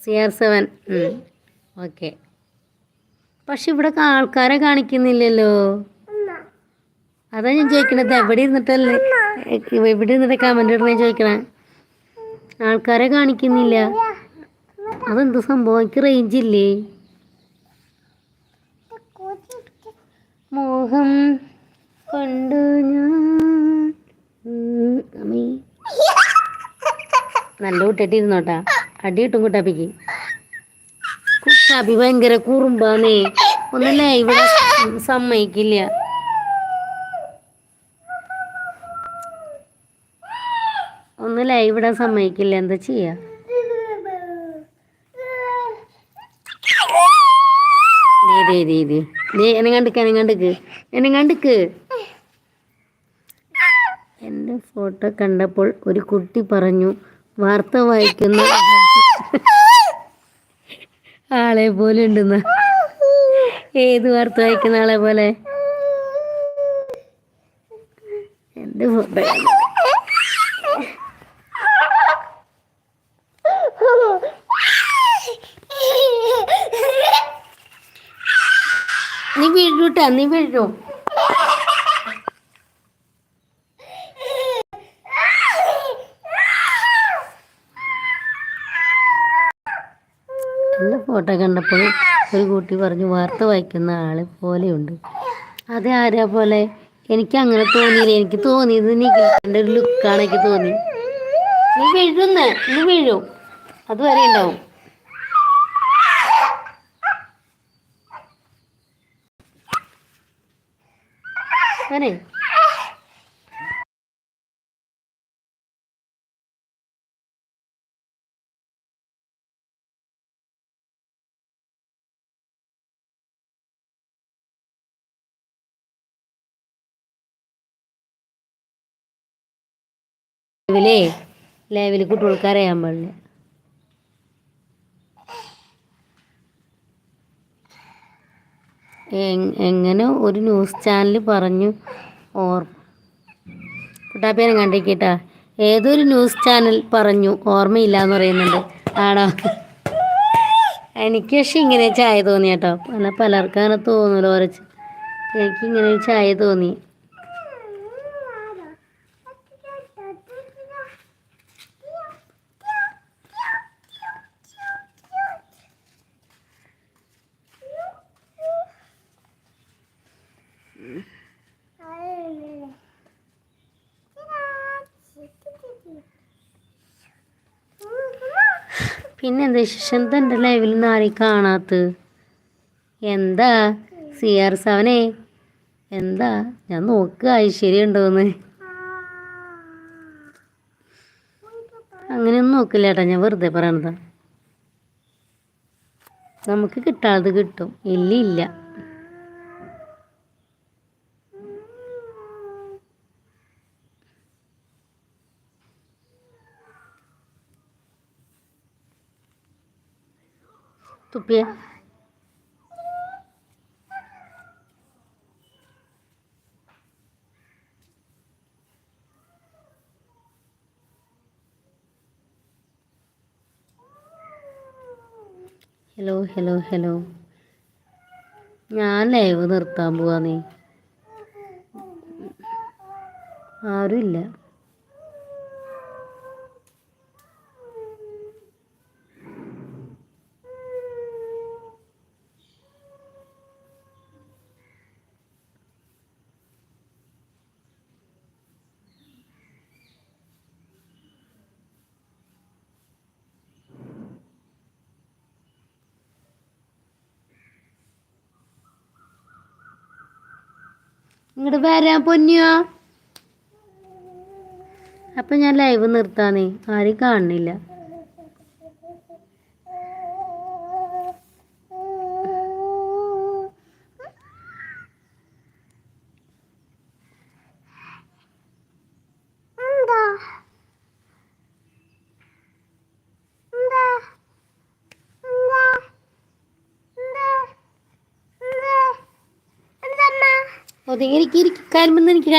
CR7. Okay. പക്ഷെ ഇവിടെ ആൾക്കാരെ കാണിക്കുന്നില്ലല്ലോ. അതാ ഞാൻ ചോദിക്കണത്, എവിടെ ഇരുന്നിട്ട് കമന്റ് ഇടണേ ചോദിക്കണേ. ആൾക്കാരെ കാണിക്കുന്നില്ല, അതെന്ത് സംഭവം? എനിക്ക് റേഞ്ച് ഇല്ലേ? മോഹം കണ്ടു ഞാൻ. നല്ല കുട്ടിയിട്ടിരുന്നോട്ടാ, അടി കിട്ടും കുട്ടാപ്പിക്ക്. കുട്ടാപ്പി ഭയങ്കര കുറുമ്പാന്നേ, ഒന്നല്ലേ ഇവിടെ സമ്മതിക്കില്ല. ഒന്നല്ലേ ഇവിടെ സമ്മതിക്കില്ല, എന്താ ചെയ്യാ? എന്നെ എൻ്റെ ഫോട്ടോ കണ്ടപ്പോൾ ഒരു കുട്ടി പറഞ്ഞു, വാർത്ത വായിക്കുന്ന ആളെ പോലെ ഉണ്ടെന്ന്. ഏത് വാർത്ത വായിക്കുന്ന ആളെ പോലെ? എൻ്റെ ഫോട്ടോ നീ വീഴൂട്ടാ, നീ വീഴൂ. എൻ്റെ ഫോട്ടോ കണ്ടപ്പോൾ ഒരു കുട്ടി പറഞ്ഞു, വാർത്ത വായിക്കുന്ന ആളെ പോലെയുണ്ട്. അത് ആരാ പോലെ? എനിക്ക് അങ്ങനെ തോന്നിയില്ല. എനിക്ക് തോന്നിയത് നിഖിലിൻ്റെ ഒരു ലുക്കാണ് എനിക്ക് തോന്നി. നീ വീഴും, അതുവരെ ഉണ്ടാവും. അങ്ങനെ ലൈവില് കുട്ടികൾക്ക് അറിയാൻ പാടില്ല. എങ്ങനെ ഒരു ന്യൂസ് ചാനൽ പറഞ്ഞു, കുട്ടാപ്പേനെ കണ്ടിരിക്കട്ടാ, ഏതൊരു ന്യൂസ് ചാനൽ പറഞ്ഞു ഓർമ്മയില്ല എന്ന് പറയുന്നുണ്ട്. ആണോ? എനിക്ക് പക്ഷെ ഇങ്ങനെ ചായ തോന്നി കേട്ടോ. പലർക്കും അങ്ങനെ തോന്നൂലോ. എനിക്കിങ്ങനെ ചായ തോന്നി. പിന്നെ എന്താ വിശേഷം? എൻ്റെ ലൈവിൽ നിന്ന് ആരെയും കാണാത്ത? എന്താ CR7 എന്താ? ഞാൻ നോക്കുക ഐശ്വര്യം ഉണ്ടോന്ന്. അങ്ങനെയൊന്നും നോക്കില്ല ചേട്ടാ, ഞാൻ വെറുതെ പറയണതാ. നമുക്ക് കിട്ടാതെ കിട്ടും, ഇല്ല. തുപ്പിയ ഹലോ. ഞാൻ ലൈവ് നിർത്താൻ പോവാന്നേ. ആരുമില്ല. ഇങ്ങോട്ട് വരാൻ പൊന്നിയോ. അപ്പം ഞാൻ ലൈവ് നിർത്താന്നേ, ആരും കാണുന്നില്ല. ഒതുങ്ങി എനിക്ക് കൽമെന്ന് എനിക്ക്